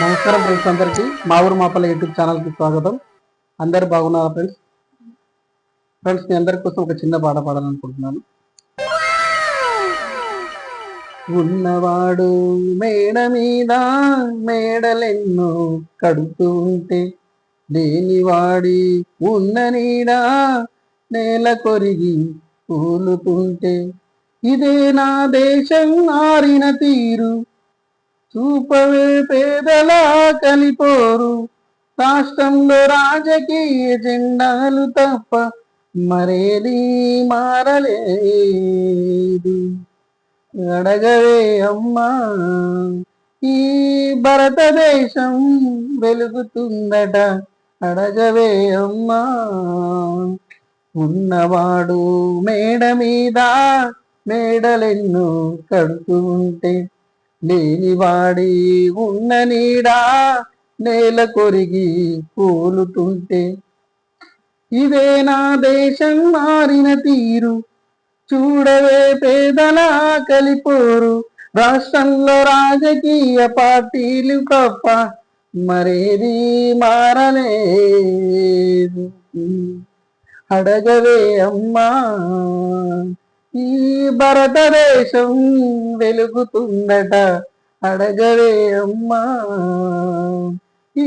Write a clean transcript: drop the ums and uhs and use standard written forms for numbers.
నమస్కారం ఫ్రెండ్స్, అందరికీ మా ఊరు మాపల్ల యూట్యూబ్ ఛానల్కి స్వాగతం. అందరు బాగున్నారా ఫ్రెండ్స్? మీ అందరి కోసం ఒక చిన్న పాట పాడాలనుకుంటున్నాను. ఉన్నవాడు మేడ మీద మేడలెన్నో కడుతూ ఉంటే, లేనివాడి ఉన్న నీడా నేల కొరిగి కూలుతుంటే, ఇదే నా దేశం ఆరిన తీరు, చూపవే పేదల కలిపోరు, రాష్ట్రంలో రాజకీయ జెండాలు తప్ప మరేది మారలేదు. అడగవే అమ్మా, ఈ భారతదేశం వెలుగుతుందట. అడగవే అమ్మా, ఉన్నవాడు మేడ మీద మేడలెన్నో కడుతూ ఉంటే, లేనివాడి ఉన్న నీడా నేల కొరిగి కూలుతుంటే, ఇదే నా దేశం మారిన తీరు, చూడవే పేదల కలిపోరు, రాష్ట్రంలో రాజకీయ పార్టీలు తప్ప మరేది మారలేదు. అడగవే అమ్మా, ఈ భారతదేశం వెలుగుతుందట. అడగవే అమ్మా, ఈ